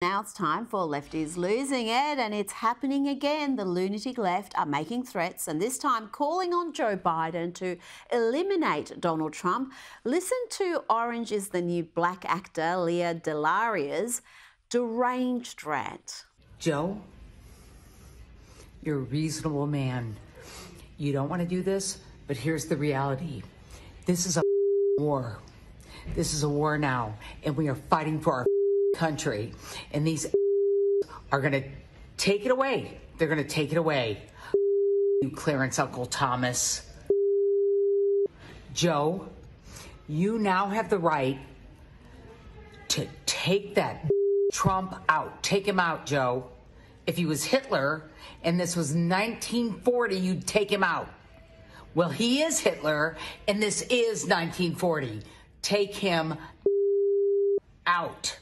Now it's time for Lefties Losing It, and it's happening again. The lunatic left are making threats, and this time calling on Joe Biden to eliminate Donald Trump. Listen to Orange is the New Black actor Lea DeLaria's deranged rant. Joe, you're a reasonable man. You don't want to do this, but here's the reality. This is a war. This is a war now, and we are fighting for our country, and these are going to take it away. They're going to take it away. You, Clarence Uncle Thomas. Joe, you now have the right to take that Trump out. Take him out, Joe. If he was Hitler and this was 1940, you'd take him out. Well, he is Hitler, and this is 1940. Take him out.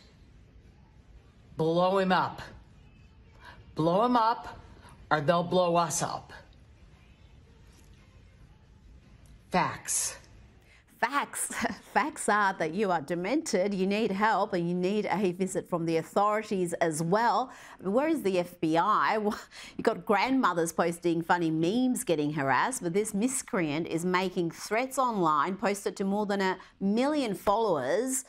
Blow him up. Blow him up, or they'll blow us up. Facts. Facts. Facts are that you are demented, you need help, and you need a visit from the authorities as well. Where is the FBI? You've got grandmothers posting funny memes getting harassed, but this miscreant is making threats online, posted to more than 1 million followers.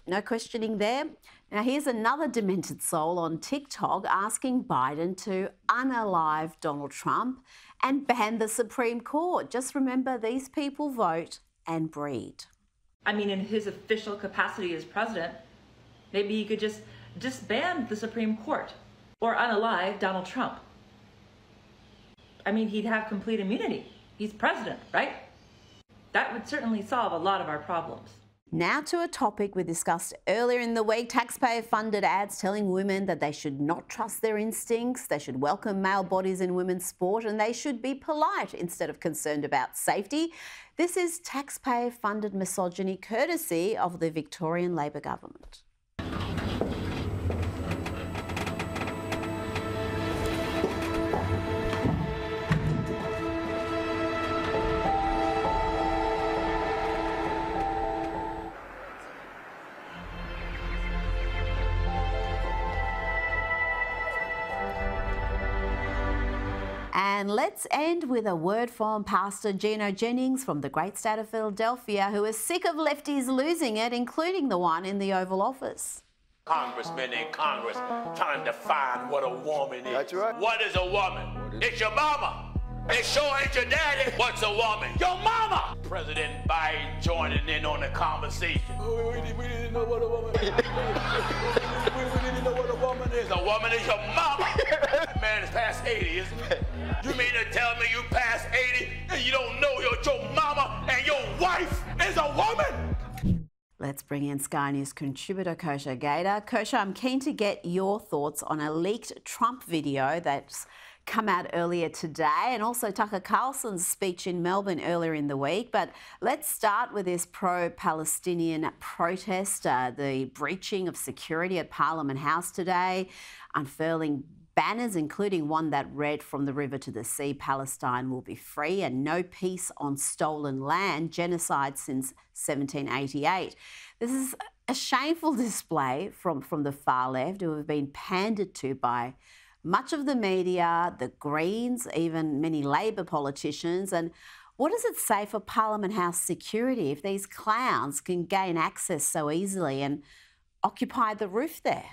No questioning there. Now, here's another demented soul on TikTok asking Biden to unalive Donald Trump and ban the Supreme Court. Just remember, these people vote and breed. I mean, in his official capacity as president, maybe he could just ban the Supreme Court or unalive Donald Trump. I mean, he'd have complete immunity. He's president, right? That would certainly solve a lot of our problems. Now to a topic we discussed earlier in the week, taxpayer-funded ads telling women that they should not trust their instincts, they should welcome male bodies in women's sport, and they should be polite instead of concerned about safety. This is taxpayer-funded misogyny courtesy of the Victorian Labor government. And let's end with a word from Pastor Gino Jennings from the great state of Philadelphia, who is sick of lefties losing it, including the one in the Oval Office. Congressmen in Congress trying to define what a woman is. That's right. What is a woman? It's your mama. It sure ain't your daddy. What's a woman? Your mama. President Biden joining in on the conversation. We didn't know what a woman is. we didn't know what a woman is. A woman is your mama. That man is past 80, isn't he? You mean to tell me you past 80 and you don't know your mama and your wife is a woman? Let's bring in Sky News contributor Kosha Gator. Kosha, I'm keen to get your thoughts on a leaked Trump video that's come out earlier today, and also Taka Carlson's speech in Melbourne earlier in the week. But let's start with this pro-Palestinian protest, the breaching of security at Parliament House today, unfurling banners, including one that read, "From the river to the sea, Palestine will be free," and "No peace on stolen land, genocide since 1788. This is a shameful display from the far left, who have been pandered to by much of the media, the Greens, even many Labor politicians. And what does it say for Parliament House security if these clowns can gain access so easily and occupy the roof there?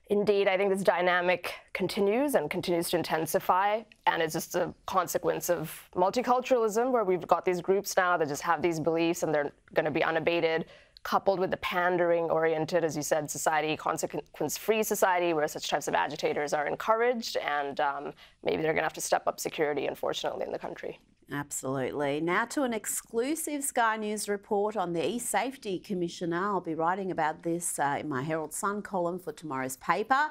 Indeed, I think this dynamic continues and continues to intensify, and it's just a consequence of multiculturalism, where we've got these groups now that just have these beliefs and they're going to be unabated, coupled with the pandering-oriented, as you said, society, consequence-free society, where such types of agitators are encouraged, and maybe they're going to have to step up security, unfortunately, in the country. Absolutely. Now to an exclusive Sky News report on the E-Safety Commissioner. I'll be writing about this in my Herald Sun column for tomorrow's paper.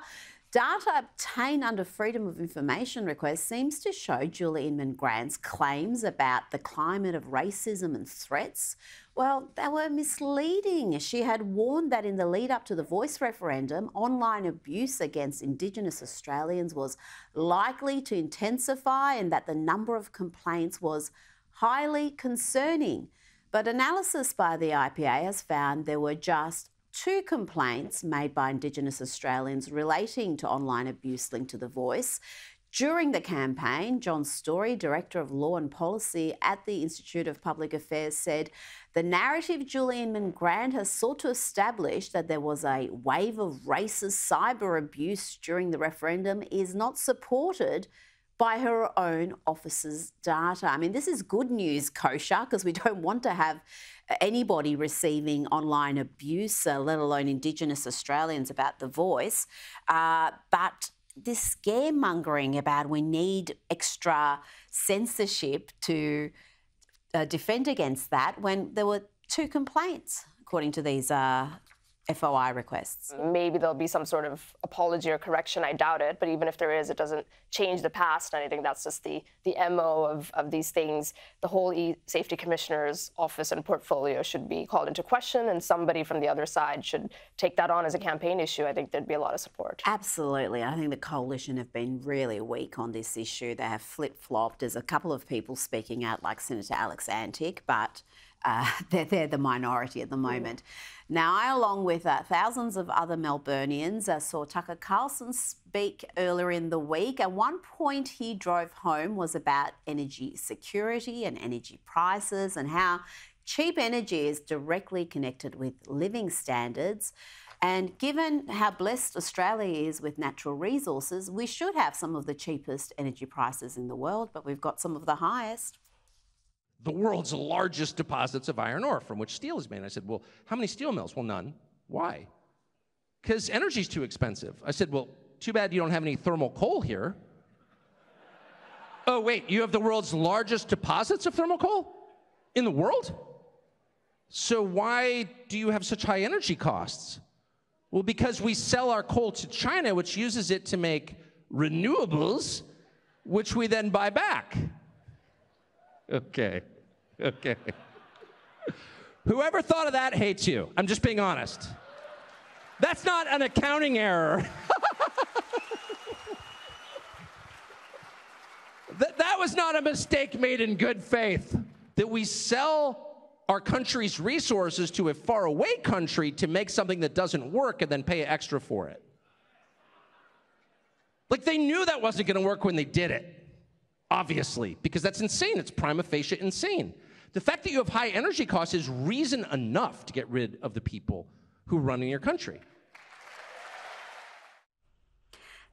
Data obtained under Freedom of Information request seems to show Julie Inman-Grant's claims about the climate of racism and threats, well, they were misleading. She had warned that in the lead up to the Voice referendum, online abuse against Indigenous Australians was likely to intensify and that the number of complaints was highly concerning. But analysis by the IPA has found there were just 2 complaints made by Indigenous Australians relating to online abuse linked to The Voice. During the campaign, John Story, Director of Law and Policy at the Institute of Public Affairs, said the narrative Julian Mangrand has sought to establish that there was a wave of racist cyber abuse during the referendum is not supported by her own office's data. I mean, this is good news, Kosha, because we don't want to have anybody receiving online abuse, let alone Indigenous Australians, about The Voice. But this scaremongering about we need extra censorship to defend against that when there were 2 complaints, according to these FOI requests. Maybe there'll be some sort of apology or correction. I doubt it. But even if there is, it doesn't change the past. And I think that's just the MO of these things. The whole safety commissioner's office and portfolio should be called into question, and somebody from the other side should take that on as a campaign issue. I think there'd be a lot of support. Absolutely. I think the coalition have been really weak on this issue. They have flip-flopped. There's a couple of people speaking out, like Senator Alex Antic, but they're the minority at the moment. Now, I, along with thousands of other Melburnians, saw Taka Carlson speak earlier in the week. And one point he drove home was about energy security and energy prices and how cheap energy is directly connected with living standards. And given how blessed Australia is with natural resources, we should have some of the cheapest energy prices in the world, but we've got some of the highest. The world's largest deposits of iron ore from which steel is made. I said, well, how many steel mills? Well, none. Why? Because energy's too expensive. I said, well, too bad you don't have any thermal coal here. Oh, wait, you have the world's largest deposits of thermal coal in the world? So why do you have such high energy costs? Well, because we sell our coal to China, which uses it to make renewables, which we then buy back. Okay. Whoever thought of that hates you. I'm just being honest. That's not an accounting error. That was not a mistake made in good faith. That we sell our country's resources to a faraway country to make something that doesn't work and then pay extra for it. Like, they knew that wasn't going to work when they did it. Obviously, because that's insane. It's prima facie insane. The fact that you have high energy costs is reason enough to get rid of the people who are running your country.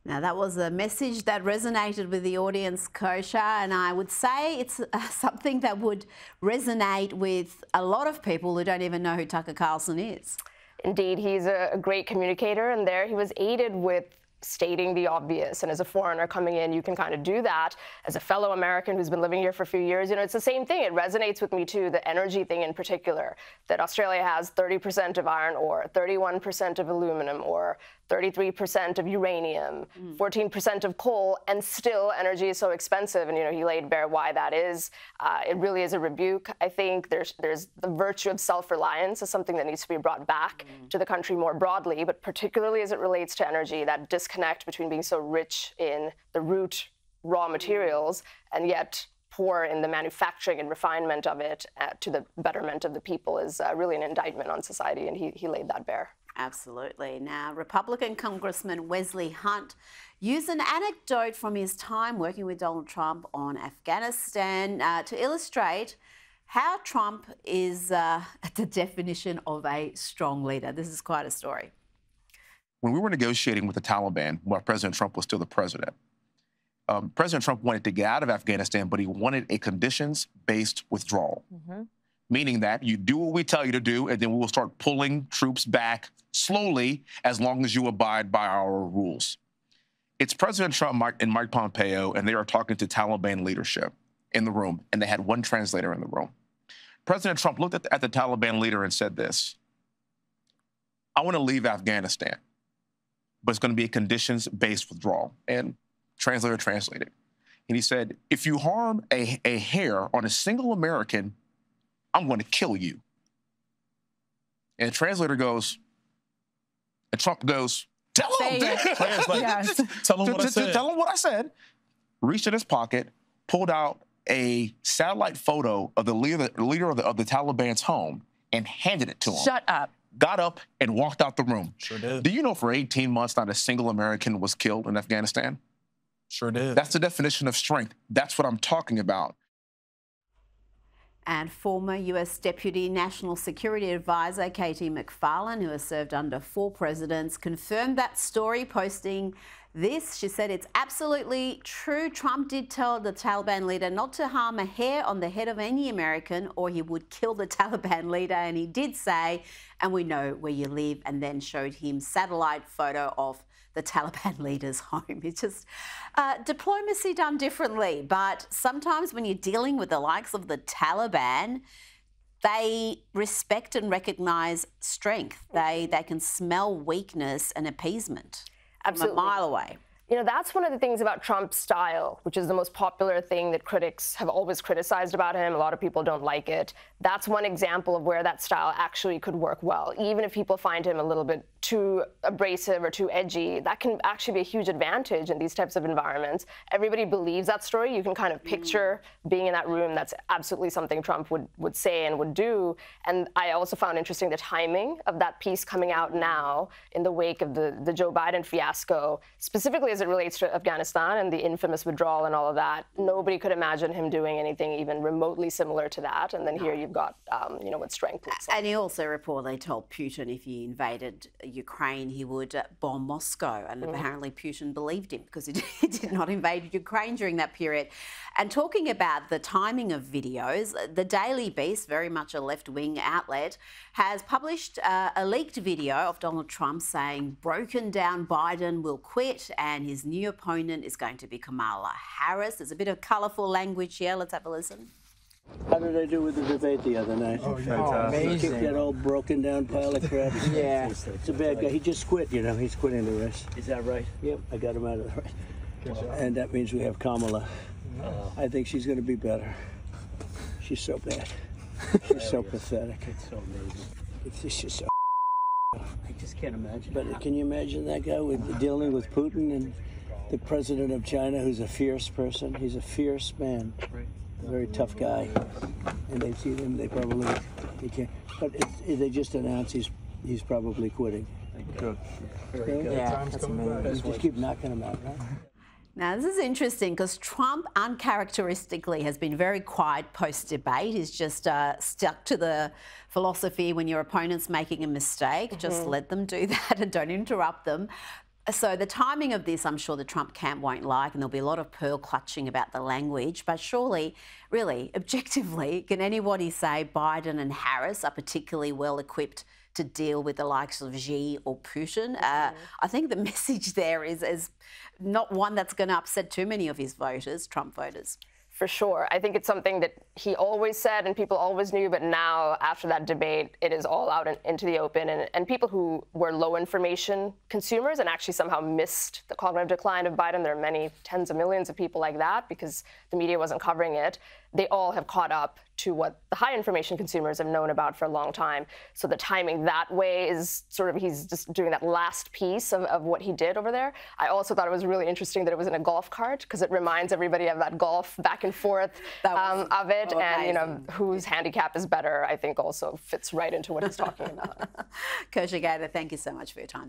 Now, that was a message that resonated with the audience, Kosha, and I would say it's something that would resonate with a lot of people who don't even know who Taka Carlson is. Indeed, he's a great communicator, and there he was aided with stating the obvious. And as a foreigner coming in, you can kind of do that. As a fellow American who's been living here for a few years, you know, it's the same thing. It resonates with me too, the energy thing in particular, that Australia has 30% of iron ore, 31% of aluminum ore, 33% of uranium, 14% of coal, and still energy is so expensive. And, you know, he laid bare why that is. It really is a rebuke. I think there's the virtue of self-reliance is something that needs to be brought back to the country more broadly, but particularly as it relates to energy, that disconnect between being so rich in the root raw materials and yet poor in the manufacturing and refinement of it to the betterment of the people is really an indictment on society, and he laid that bare. Absolutely. Now, Republican Congressman Wesley Hunt used an anecdote from his time working with Donald Trump on Afghanistan to illustrate how Trump is the definition of a strong leader. This is quite a story. When we were negotiating with the Taliban, while President Trump was still the president, President Trump wanted to get out of Afghanistan, but he wanted a conditions-based withdrawal, meaning that you do what we tell you to do, and then we will start pulling troops back slowly as long as you abide by our rules. It's President Trump and Mike Pompeo, and they are talking to Taliban leadership in the room, and they had one translator in the room. President Trump looked at the Taliban leader and said this: I want to leave Afghanistan, but it's going to be a conditions-based withdrawal. And translator translated. And he said, if you harm a hair on a single American, I'm going to kill you. And the translator goes, and Trump goes, tell him. Yes. Tell him what I said. Tell him what I said. Reached in his pocket, pulled out a satellite photo of the leader of the Taliban's home and handed it to him. Shut up. got up and walked out the room. Sure did. Do you know for 18 months not a single American was killed in Afghanistan? Sure did. That's the definition of strength. That's what I'm talking about. And former US Deputy National Security Advisor Katie McFarlane, who has served under 4 presidents, confirmed that story, posting this. She said it's absolutely true. Trump did tell the Taliban leader not to harm a hair on the head of any American or he would kill the Taliban leader. And he did say, and we know where you live, and then showed him satellite photo of the Taliban leader's home. It's just diplomacy done differently. But sometimes when you're dealing with the likes of the Taliban, they respect and recognise strength. They can smell weakness and appeasement. Absolutely. From a mile away. You know, that's one of the things about Trump's style, which is the most popular thing that critics have always criticized about him. A lot of people don't like it. That's one example of where that style actually could work well. Even if people find him a little bit too abrasive or too edgy, that can actually be a huge advantage in these types of environments. Everybody believes that story. You can kind of picture being in that room. That's absolutely something Trump would say and would do. And I also found interesting the timing of that piece coming out now in the wake of the Joe Biden fiasco, specifically as it relates to Afghanistan and the infamous withdrawal and all of that. Nobody could imagine him doing anything even remotely similar to that. And then here you've got, you know, what strength looks like. And he also reportedly told Putin if he invaded Ukraine, he would bomb Moscow. And apparently Putin believed him because he did not invade Ukraine during that period. And talking about the timing of videos, the Daily Beast, very much a left-wing outlet, has published a leaked video of Donald Trump saying broken down Biden will quit and his new opponent is going to be Kamala Harris. There's a bit of colourful language here. Let's have a listen. How did I do with the debate the other night? Oh, amazing. Kicked that old broken down pile of crap. Yeah. It's a bad guy. He just quit, you know. He's quitting the race. Is that right? Yep, I got him out of the race. And that means we have Kamala. I think she's going to be better. She's so bad. She's so pathetic. It's so amazing. It's just so. I just can't imagine. But can you imagine that guy dealing with Putin and the president of China, who's a fierce person? He's a fierce man. Right. A very tough guy, and they see him. They probably he can't. But they just announced he's probably quitting. Good. Very good. Yeah, that's amazing. Just keep knocking him out, right? Now, this is interesting because Trump uncharacteristically has been very quiet post-debate. He's just stuck to the philosophy when your opponent's making a mistake, just let them do that and don't interrupt them. So the timing of this, I'm sure the Trump camp won't like, and there'll be a lot of pearl clutching about the language. But surely, really, objectively, can anybody say Biden and Harris are particularly well equipped to deal with the likes of Xi or Putin? I think the message there is not one that's going to upset too many of his voters, Trump voters. For sure. I think it's something that he always said and people always knew, but now after that debate, it is all out into the open. And people who were low information consumers and actually somehow missed the cognitive decline of Biden, there are many tens of millions of people like that because the media wasn't covering it. They all have caught up to what the high information consumers have known about for a long time. So the timing that way is sort of, he's just doing that last piece of what he did over there. I also thought it was really interesting that it was in a golf cart because it reminds everybody of that golf back and forth of it. And, you know, whose handicap is better, I think also fits right into what he's talking about. Kosha Gator, thank you so much for your time.